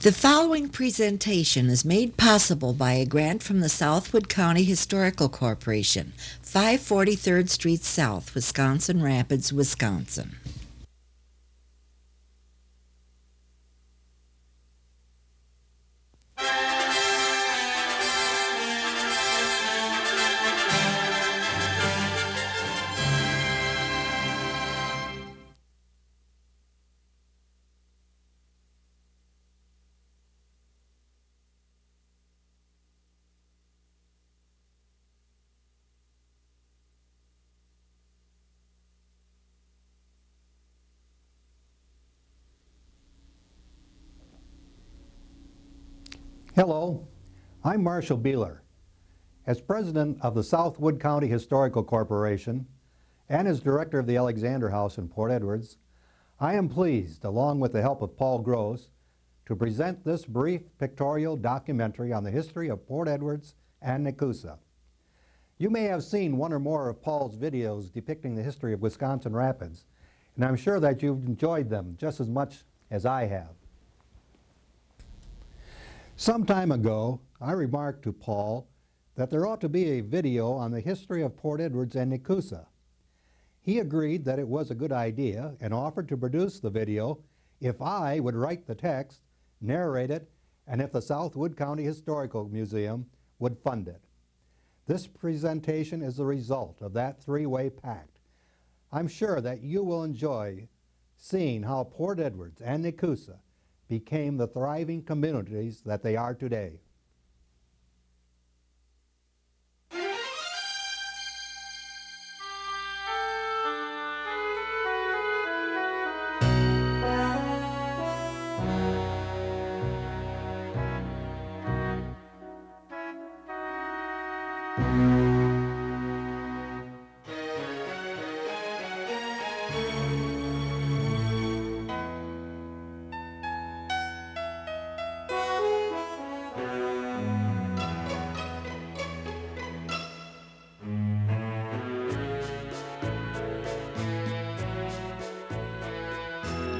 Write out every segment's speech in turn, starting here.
The following presentation is made possible by a grant from the Southwood County Historical Corporation, 543rd Street South, Wisconsin Rapids, Wisconsin. Hello, I'm Marshall Beeler. As president of the Southwood County Historical Corporation and as director of the Alexander House in Port Edwards, I am pleased, along with the help of Paul Gross, to present this brief pictorial documentary on the history of Port Edwards and Nekoosa. You may have seen one or more of Paul's videos depicting the history of Wisconsin Rapids, and I'm sure that you've enjoyed them just as much as I have. Some time ago, I remarked to Paul that there ought to be a video on the history of Port Edwards and Nekoosa. He agreed that it was a good idea and offered to produce the video if I would write the text, narrate it, and if the Southwood County Historical Museum would fund it. This presentation is the result of that three-way pact. I'm sure that you will enjoy seeing how Port Edwards and Nekoosa became the thriving communities that they are today.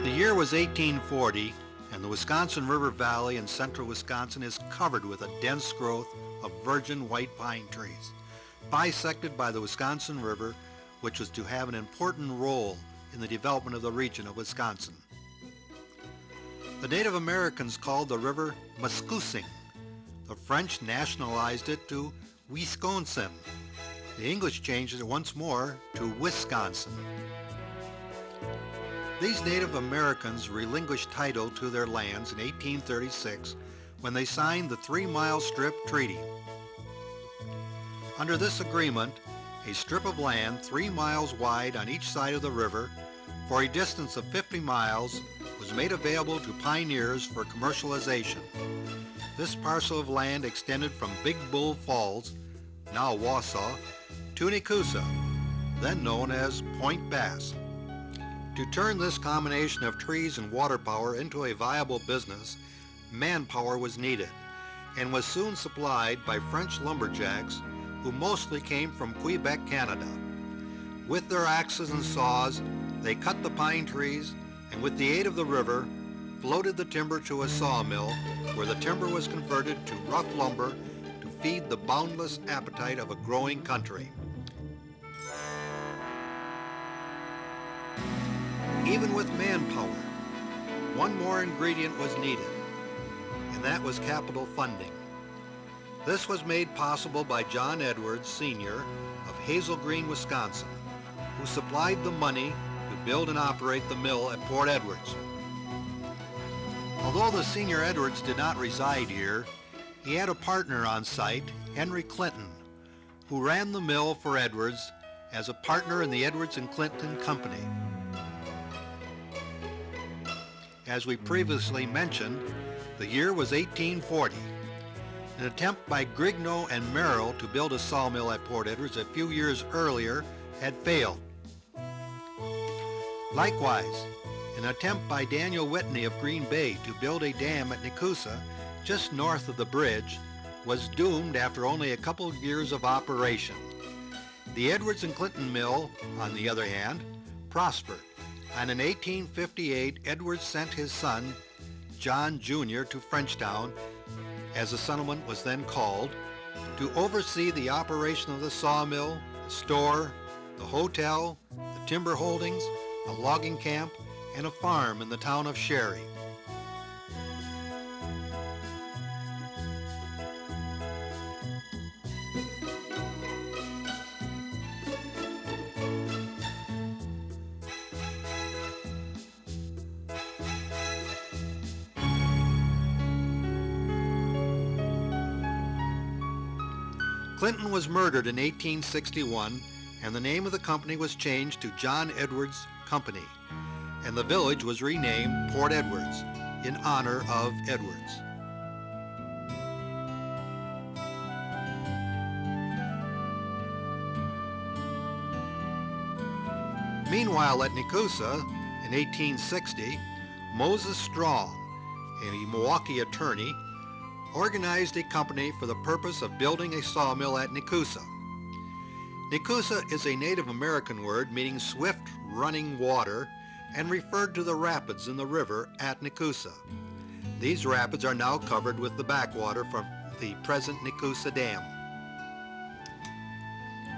The year was 1840, and the Wisconsin River Valley in central Wisconsin is covered with a dense growth of virgin white pine trees, bisected by the Wisconsin River, which was to have an important role in the development of the region of Wisconsin. The Native Americans called the river Muscoosing. The French nationalized it to Wisconsin. The English changed it once more to Wisconsin. These Native Americans relinquished title to their lands in 1836 when they signed the 3-Mile Strip Treaty. Under this agreement, a strip of land 3 miles wide on each side of the river for a distance of 50 miles was made available to pioneers for commercialization. This parcel of land extended from Big Bull Falls, now Wausau, to Nekoosa, then known as Point Bass. To turn this combination of trees and water power into a viable business, manpower was needed and was soon supplied by French lumberjacks who mostly came from Quebec, Canada. With their axes and saws, they cut the pine trees and with the aid of the river, floated the timber to a sawmill where the timber was converted to rough lumber to feed the boundless appetite of a growing country. Even with manpower, one more ingredient was needed, and that was capital funding. This was made possible by John Edwards, Sr. of Hazel Green, Wisconsin, who supplied the money to build and operate the mill at Port Edwards. Although the Sr. Edwards did not reside here, he had a partner on site, Henry Clinton, who ran the mill for Edwards as a partner in the Edwards and Clinton Company. As we previously mentioned, the year was 1840. An attempt by Grigno and Merrill to build a sawmill at Port Edwards a few years earlier had failed. Likewise, an attempt by Daniel Whitney of Green Bay to build a dam at Nekoosa, just north of the bridge, was doomed after only a couple of years of operation. The Edwards and Clinton mill, on the other hand, prospered, and in 1858 Edwards sent his son, John Jr. to Frenchtown, as the settlement was then called, to oversee the operation of the sawmill, the store, the hotel, the timber holdings, a logging camp, and a farm in the town of Sherry. Clinton was murdered in 1861, and the name of the company was changed to John Edwards Company, and the village was renamed Port Edwards in honor of Edwards. Meanwhile, at Nekoosa in 1860, Moses Strong, a Milwaukee attorney, organized a company for the purpose of building a sawmill at Nekoosa. Nekoosa is a Native American word meaning swift running water and referred to the rapids in the river at Nekoosa. These rapids are now covered with the backwater from the present Nekoosa Dam.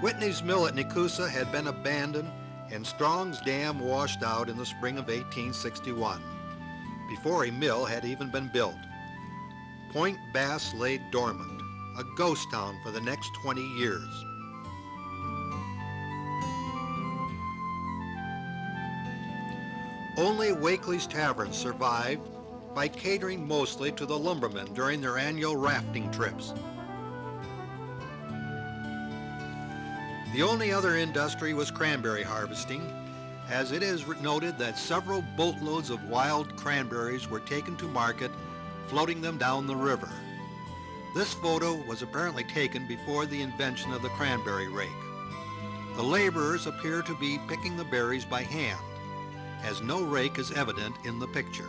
Whitney's mill at Nekoosa had been abandoned and Strong's dam washed out in the spring of 1861, before a mill had even been built. Point Bass lay dormant, a ghost town for the next 20 years. Only Wakely's Tavern survived by catering mostly to the lumbermen during their annual rafting trips. The only other industry was cranberry harvesting, as it is noted that several boatloads of wild cranberries were taken to market, floating them down the river. This photo was apparently taken before the invention of the cranberry rake. The laborers appear to be picking the berries by hand, as no rake is evident in the picture.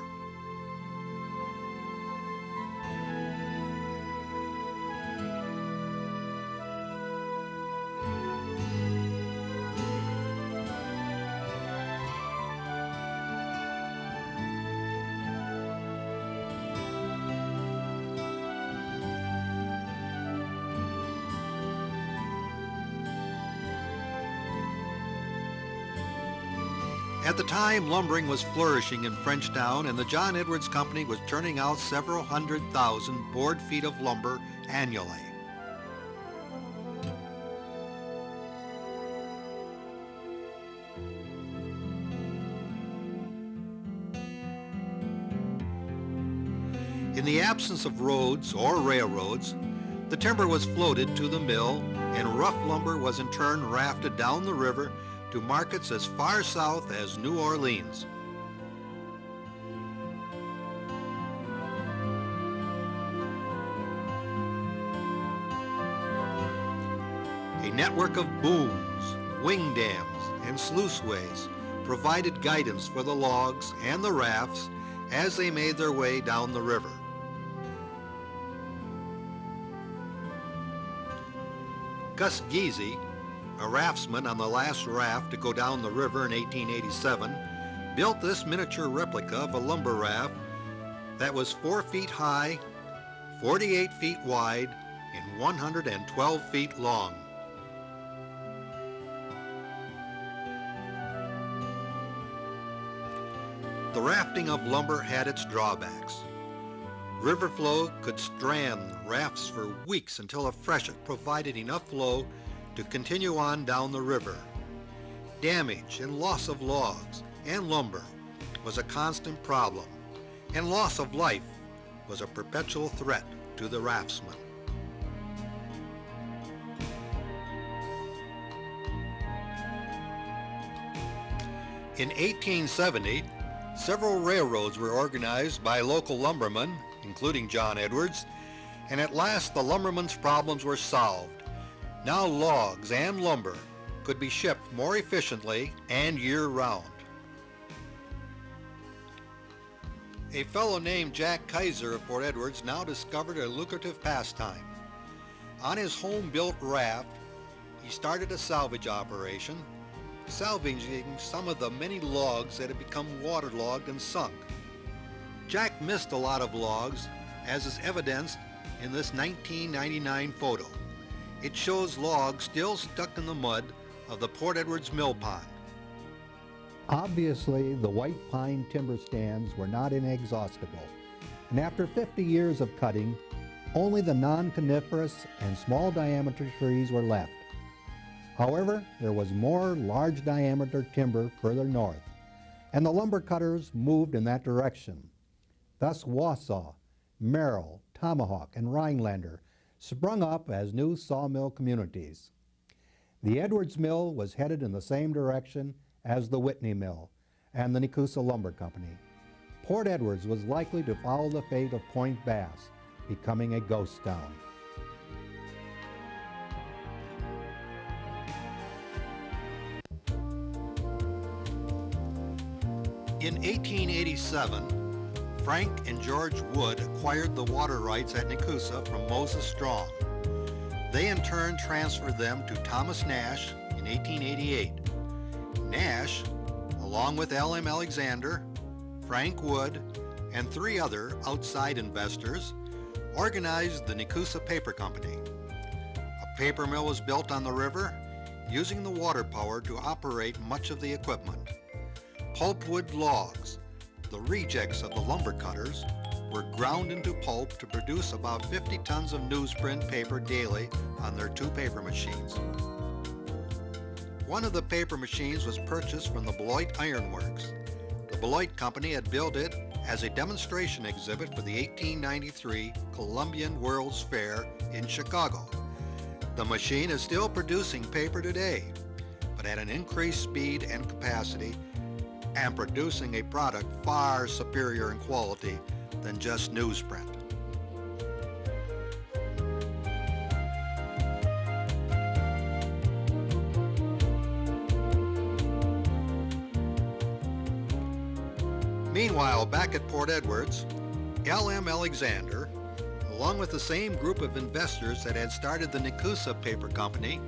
At the time, lumbering was flourishing in Frenchtown, and the John Edwards Company was turning out several 100,000 board feet of lumber annually. In the absence of roads or railroads, the timber was floated to the mill, and rough lumber was in turn rafted down the river to markets as far south as New Orleans. A network of booms, wing dams, and sluiceways provided guidance for the logs and the rafts as they made their way down the river. Gus Giese, a raftsman on the last raft to go down the river in 1887, built this miniature replica of a lumber raft that was 4 feet high, 48 feet wide, and 112 feet long. The rafting of lumber had its drawbacks. River flow could strand rafts for weeks until a freshet provided enough flow to continue on down the river. Damage and loss of logs and lumber was a constant problem, and loss of life was a perpetual threat to the raftsmen. In 1870, several railroads were organized by local lumbermen, including John Edwards, and at last the lumbermen's problems were solved. Now logs and lumber could be shipped more efficiently and year-round. A fellow named Jack Kaiser of Port Edwards now discovered a lucrative pastime. On his home-built raft, he started a salvage operation, salvaging some of the many logs that had become waterlogged and sunk. Jack missed a lot of logs, as is evidenced in this 1999 photo. It shows logs still stuck in the mud of the Port Edwards mill pond. Obviously, the white pine timber stands were not inexhaustible, and after 50 years of cutting, only the non-coniferous and small diameter trees were left. However, there was more large diameter timber further north, and the lumber cutters moved in that direction. Thus Wausau, Merrill, Tomahawk, and Rhinelander sprung up as new sawmill communities. The Edwards Mill was headed in the same direction as the Whitney Mill and the Nekoosa Lumber Company. Port Edwards was likely to follow the fate of Point Bass, becoming a ghost town. In 1887, Frank and George Wood acquired the water rights at Nekoosa from Moses Strong. They in turn transferred them to Thomas Nash in 1888. Nash, along with L.M. Alexander, Frank Wood, and 3 other outside investors, organized the Nekoosa Paper Company. A paper mill was built on the river, using the water power to operate much of the equipment. Pulpwood logs, the rejects of the lumber cutters, were ground into pulp to produce about 50 tons of newsprint paper daily on their 2 paper machines. One of the paper machines was purchased from the Beloit Iron Works. The Beloit Company had built it as a demonstration exhibit for the 1893 Columbian World's Fair in Chicago. The machine is still producing paper today, but at an increased speed and capacity, and producing a product far superior in quality than just newsprint. Meanwhile, back at Port Edwards, L.M. Alexander, along with the same group of investors that had started the Nekoosa Paper Company,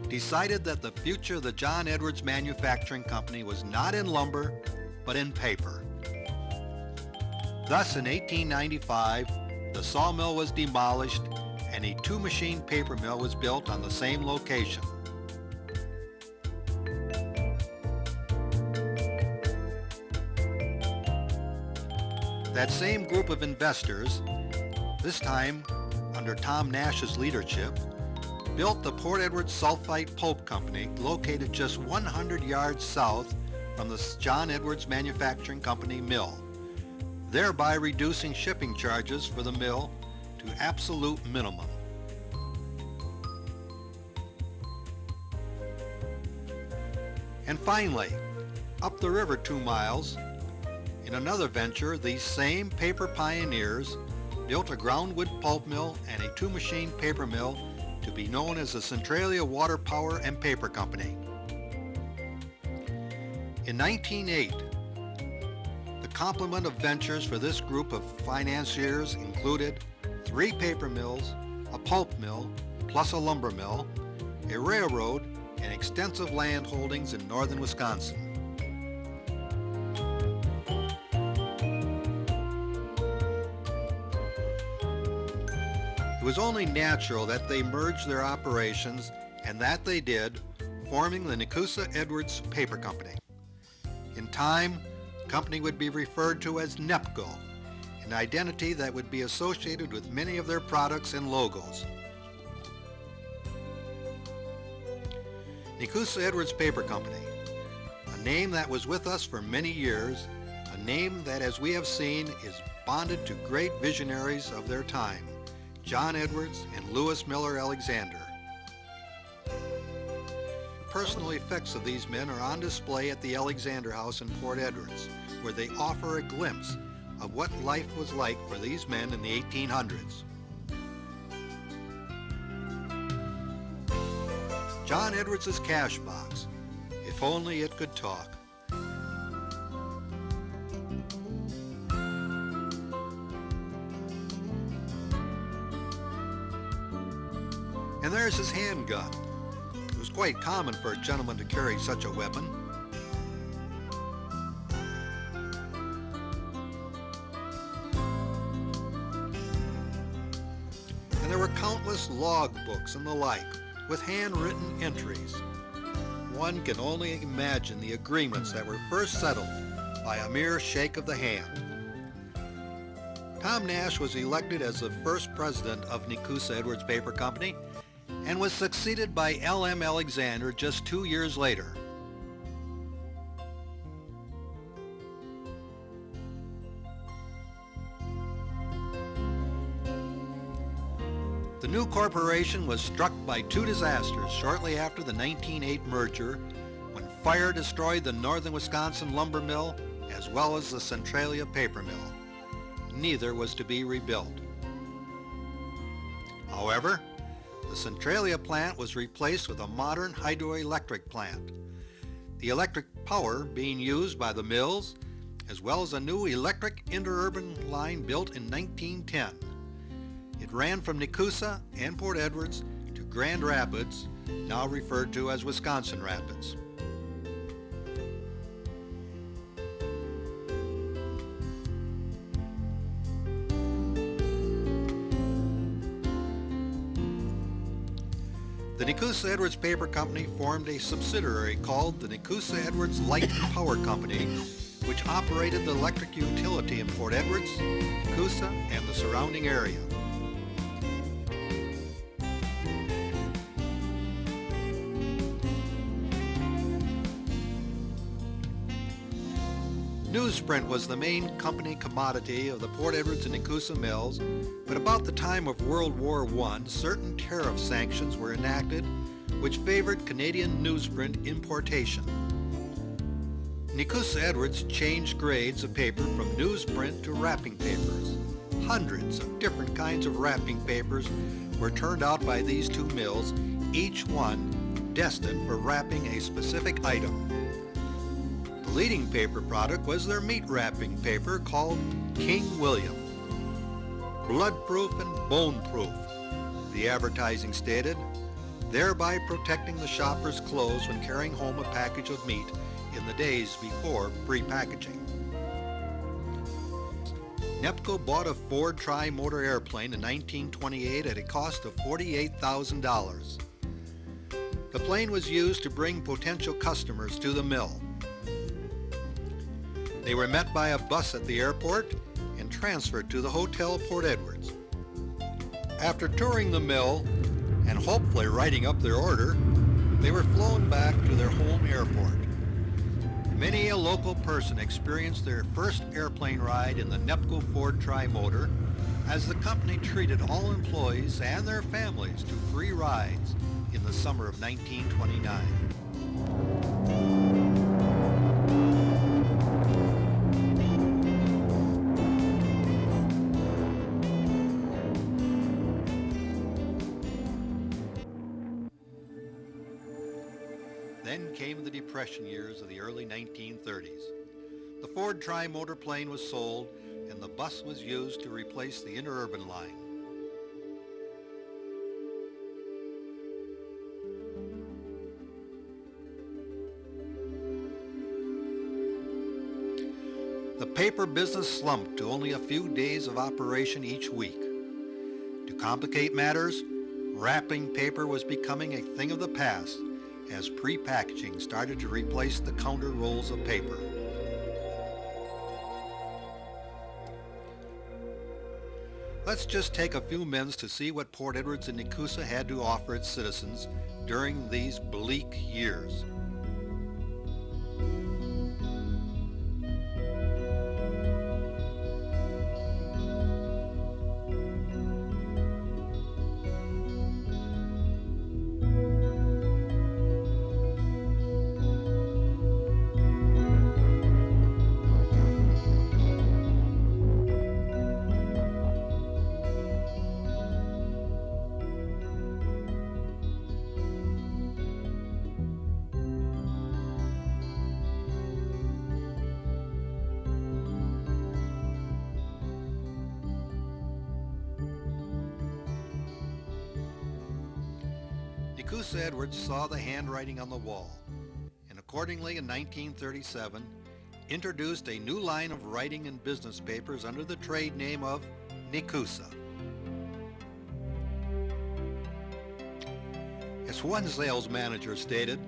decided that the future of the John Edwards Manufacturing Company was not in lumber, but in paper. Thus, in 1895, the sawmill was demolished and a 2-machine paper mill was built on the same location. That same group of investors, this time under Tom Nash's leadership, built the Port Edwards Sulfite Pulp Company, located just 100 yards south from the John Edwards Manufacturing Company mill, thereby reducing shipping charges for the mill to absolute minimum. And finally, up the river 2 miles, in another venture, these same paper pioneers built a groundwood pulp mill and a 2-machine paper mill to be known as the Centralia Water Power and Paper Company. In 1908, the complement of ventures for this group of financiers included 3 paper mills, a pulp mill, plus a lumber mill, a railroad, and extensive land holdings in northern Wisconsin. It was only natural that they merged their operations, and that they did, forming the Nekoosa Edwards Paper Company. In time, the company would be referred to as NEPCO, an identity that would be associated with many of their products and logos. Nekoosa Edwards Paper Company, a name that was with us for many years, a name that, as we have seen, is bonded to great visionaries of their time, John Edwards and Lewis Miller Alexander. Personal effects of these men are on display at the Alexander House in Port Edwards, where they offer a glimpse of what life was like for these men in the 1800s. John Edwards' cash box, if only it could talk. And there's his handgun. It was quite common for a gentleman to carry such a weapon. and there were countless log books and the like with handwritten entries. One can only imagine the agreements that were first settled by a mere shake of the hand. Tom Nash was elected as the first president of Nekoosa Edwards Paper Company and was succeeded by L.M. Alexander just 2 years later. The new corporation was struck by two disasters shortly after the 1908 merger, when fire destroyed the northern Wisconsin lumber mill as well as the Centralia paper mill. Neither was to be rebuilt. However, the Centralia plant was replaced with a modern hydroelectric plant, the electric power being used by the mills, as well as a new electric interurban line built in 1910. It ran from Nekoosa and Port Edwards to Grand Rapids, now referred to as Wisconsin Rapids. The Nekoosa Edwards Paper Company formed a subsidiary called the Nekoosa Edwards Light and Power Company, which operated the electric utility in Port Edwards, Nekoosa, and the surrounding area. Newsprint was the main company commodity of the Port Edwards and Nekoosa mills, but about the time of World War I, certain tariff sanctions were enacted which favored Canadian newsprint importation. Nekoosa Edwards changed grades of paper from newsprint to wrapping papers. Hundreds of different kinds of wrapping papers were turned out by these two mills, each one destined for wrapping a specific item. The leading paper product was their meat wrapping paper called King William. Blood-proof and bone-proof, the advertising stated, thereby protecting the shopper's clothes when carrying home a package of meat in the days before pre-packaging. NEPCO bought a Ford tri-motor airplane in 1928 at a cost of $48,000. The plane was used to bring potential customers to the mill. They were met by a bus at the airport and transferred to the Hotel Port Edwards. After touring the mill and hopefully writing up their order, they were flown back to their home airport. Many a local person experienced their first airplane ride in the NEPCO Ford tri-motor, as the company treated all employees and their families to free rides in the summer of 1929. Then came the Depression years of the early 1930s. The Ford tri-motor plane was sold and the bus was used to replace the interurban line. The paper business slumped to only a few days of operation each week. To complicate matters, wrapping paper was becoming a thing of the past as pre-packaging started to replace the counter rolls of paper. Let's just take a few minutes to see what Port Edwards and Nekoosa had to offer its citizens during these bleak years. Nekoosa Edwards saw the handwriting on the wall, and accordingly in 1937 introduced a new line of writing and business papers under the trade name of Nekoosa. As one sales manager stated,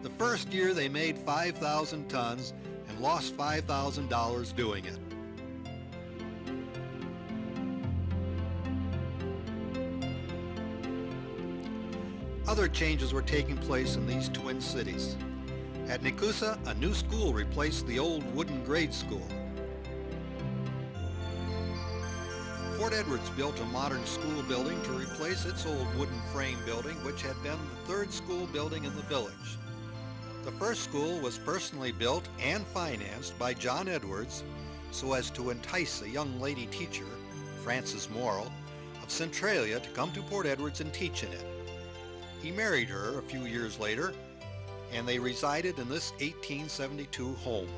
the first year they made 5,000 tons and lost $5,000 doing it. Other changes were taking place in these twin cities. At Nekoosa, a new school replaced the old wooden grade school. Port Edwards built a modern school building to replace its old wooden frame building, which had been the third school building in the village. The first school was personally built and financed by John Edwards so as to entice a young lady teacher, Frances Morrill, of Centralia to come to Port Edwards and teach in it. He married her a few years later, and they resided in this 1872 home.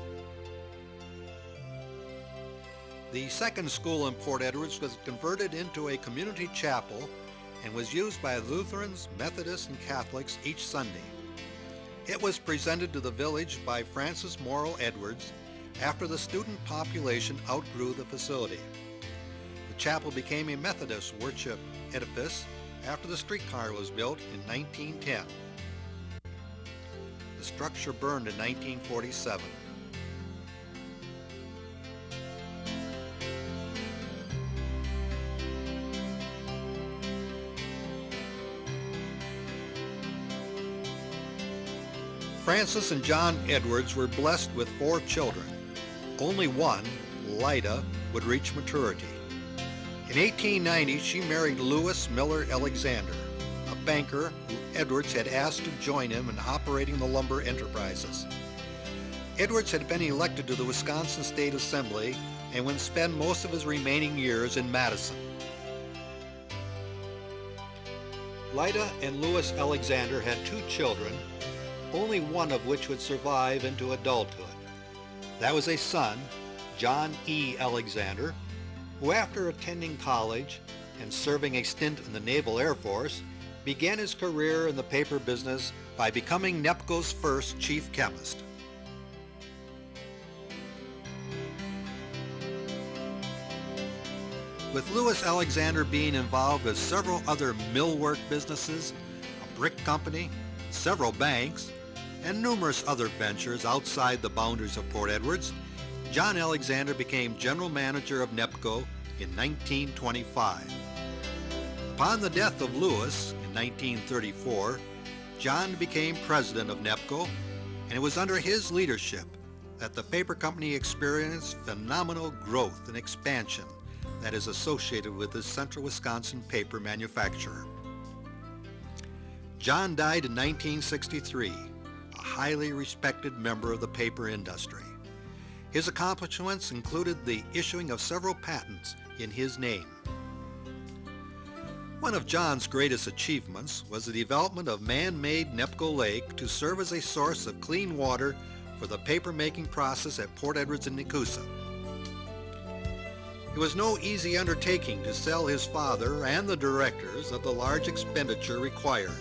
The second school in Port Edwards was converted into a community chapel and was used by Lutherans, Methodists, and Catholics each Sunday. It was presented to the village by Frances Morrill Edwards after the student population outgrew the facility. The chapel became a Methodist worship edifice after the streetcar was built in 1910. The structure burned in 1947. Frances and John Edwards were blessed with 4 children. Only one, Lida, would reach maturity. In 1890, she married Lewis Miller Alexander, a banker who Edwards had asked to join him in operating the lumber enterprises. Edwards had been elected to the Wisconsin State Assembly and would spend most of his remaining years in Madison. Lida and Lewis Alexander had 2 children, only one of which would survive into adulthood. That was a son, John E. Alexander, who after attending college and serving a stint in the Naval Air Force, began his career in the paper business by becoming NEPCO's first chief chemist. With Lewis Alexander being involved with several other millwork businesses, a brick company, several banks, and numerous other ventures outside the boundaries of Port Edwards, John Alexander became general manager of NEPCO in 1925. Upon the death of Lewis in 1934, John became president of NEPCO, and it was under his leadership that the paper company experienced phenomenal growth and expansion that is associated with this central Wisconsin paper manufacturer. John died in 1963, a highly respected member of the paper industry. His accomplishments included the issuing of several patents in his name. One of John's greatest achievements was the development of man-made NEPCO Lake to serve as a source of clean water for the paper-making process at Port Edwards and Nekoosa. It was no easy undertaking to sell his father and the directors of the large expenditure required.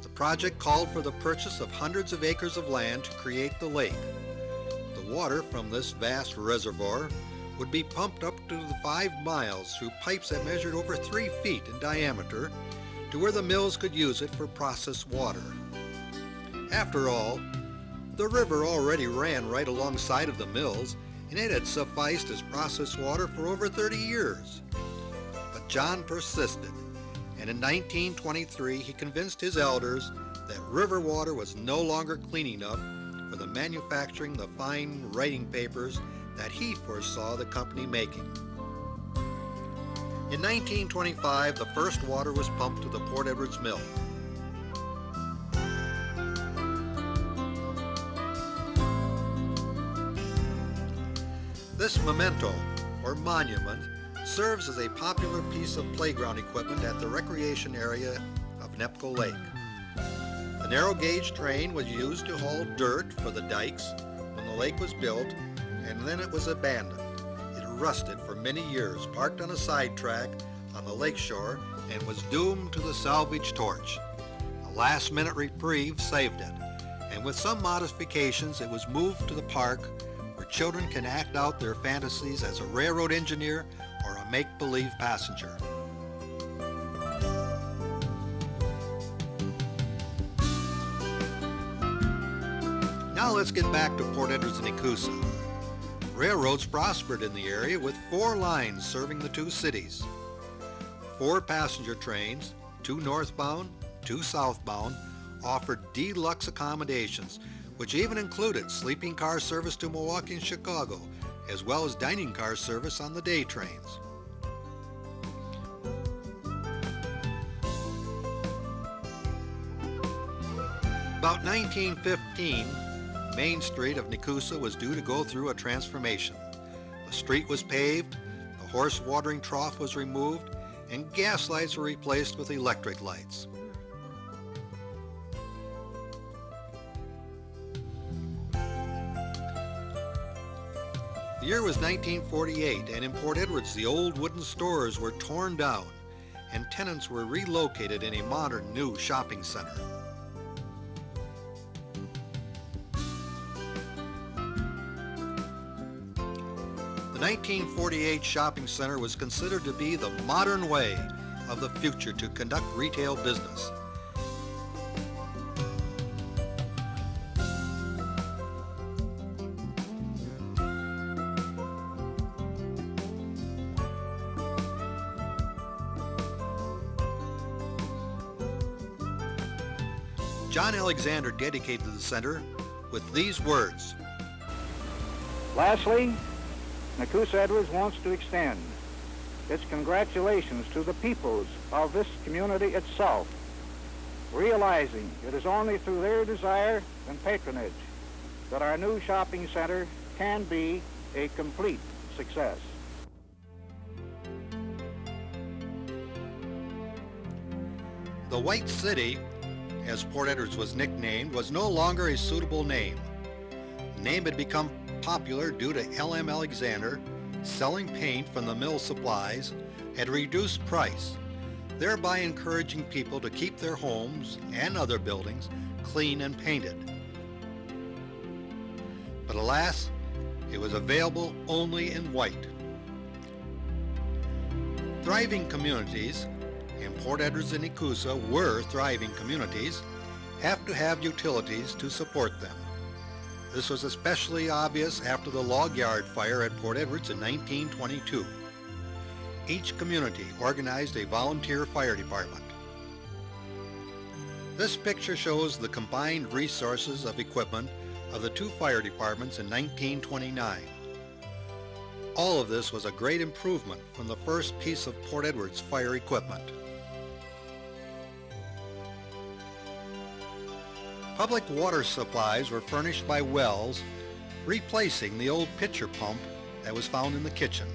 The project called for the purchase of hundreds of acres of land to create the lake. The water from this vast reservoir would be pumped up to the 5 miles through pipes that measured over 3 feet in diameter to where the mills could use it for processed water. After all, the river already ran right alongside of the mills, and it had sufficed as processed water for over 30 years. But John persisted, and in 1923 he convinced his elders that river water was no longer clean enough for the manufacturing the fine writing papers that he foresaw the company making. In 1925, the first water was pumped to the Port Edwards mill. This memento, or monument, serves as a popular piece of playground equipment at the recreation area of NEPCO Lake. The narrow gauge train was used to haul dirt for the dikes when the lake was built, and then it was abandoned. It rusted for many years, parked on a side track on the lakeshore, and was doomed to the salvage torch. A last-minute reprieve saved it, and with some modifications it was moved to the park where children can act out their fantasies as a railroad engineer or a make-believe passenger. Now let's get back to Port Edwards and Nekoosa. Railroads prospered in the area with 4 lines serving the 2 cities. 4 passenger trains, 2 northbound, 2 southbound, offered deluxe accommodations, which even included sleeping car service to Milwaukee and Chicago, as well as dining car service on the day trains. About 1915, Main Street of Nekoosa was due to go through a transformation. The street was paved, the horse watering trough was removed, and gas lights were replaced with electric lights. The year was 1948, and in Port Edwards the old wooden stores were torn down and tenants were relocated in a modern new shopping center. The 1948 shopping center was considered to be the modern way of the future to conduct retail business. John Alexander dedicated the center with these words. Lastly, Nekoosa Edwards wants to extend its congratulations to the peoples of this community itself, realizing it is only through their desire and patronage that our new shopping center can be a complete success. The White City, as Port Edwards was nicknamed, was no longer a suitable name. The name had become popular due to L.M. Alexander selling paint from the mill supplies at a reduced price, thereby encouraging people to keep their homes and other buildings clean and painted. But alas, it was available only in white. Thriving communities, and Port Edwards and Nekoosa were thriving communities, have to have utilities to support them. This was especially obvious after the log yard fire at Port Edwards in 1922. Each community organized a volunteer fire department. This picture shows the combined resources of equipment of the 2 fire departments in 1929. All of this was a great improvement from the first piece of Port Edwards fire equipment. Public water supplies were furnished by wells, replacing the old pitcher pump that was found in the kitchen.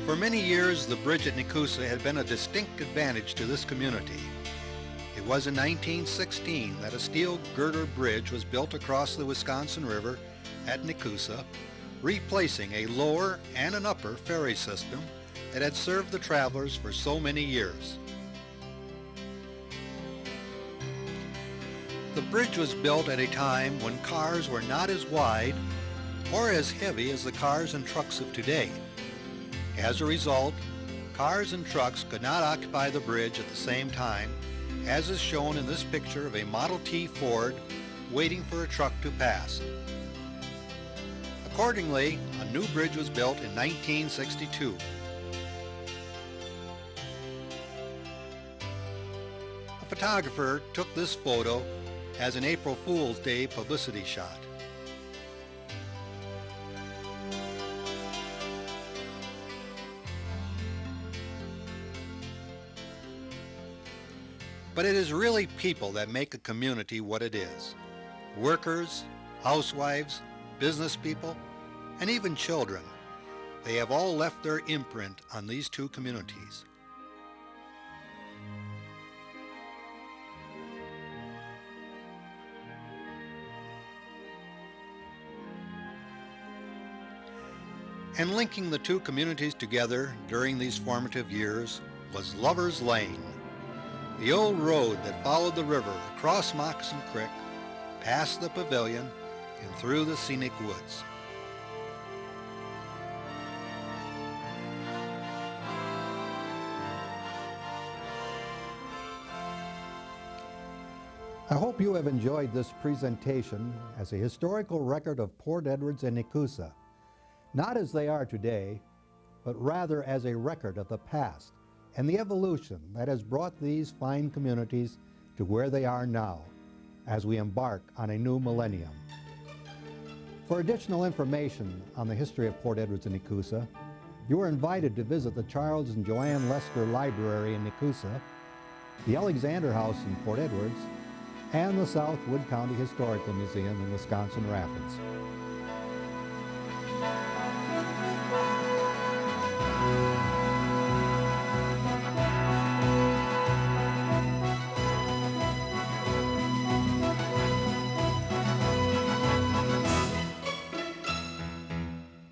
For many years, the bridge at Nekoosa had been a distinct advantage to this community. It was in 1916 that a steel girder bridge was built across the Wisconsin River at Nekoosa, replacing a lower and an upper ferry system that had served the travelers for so many years. The bridge was built at a time when cars were not as wide or as heavy as the cars and trucks of today. As a result, cars and trucks could not occupy the bridge at the same time, as is shown in this picture of a Model T Ford waiting for a truck to pass. Accordingly, a new bridge was built in 1962. A photographer took this photo as an April Fool's Day publicity shot. But it is really people that make a community what it is. Workers, housewives, business people, and even children. They have all left their imprint on these 2 communities. And linking the 2 communities together during these formative years was Lover's Lane, the old road that followed the river across Moccasin Creek, past the pavilion, and through the scenic woods. I hope you have enjoyed this presentation as a historical record of Port Edwards and Nekoosa, not as they are today, but rather as a record of the past and the evolution that has brought these fine communities to where they are now as we embark on a new millennium. For additional information on the history of Port Edwards and Nekoosa, you are invited to visit the Charles and Joanne Lester Library in Nekoosa, the Alexander House in Port Edwards, and the South Wood County Historical Museum in Wisconsin Rapids.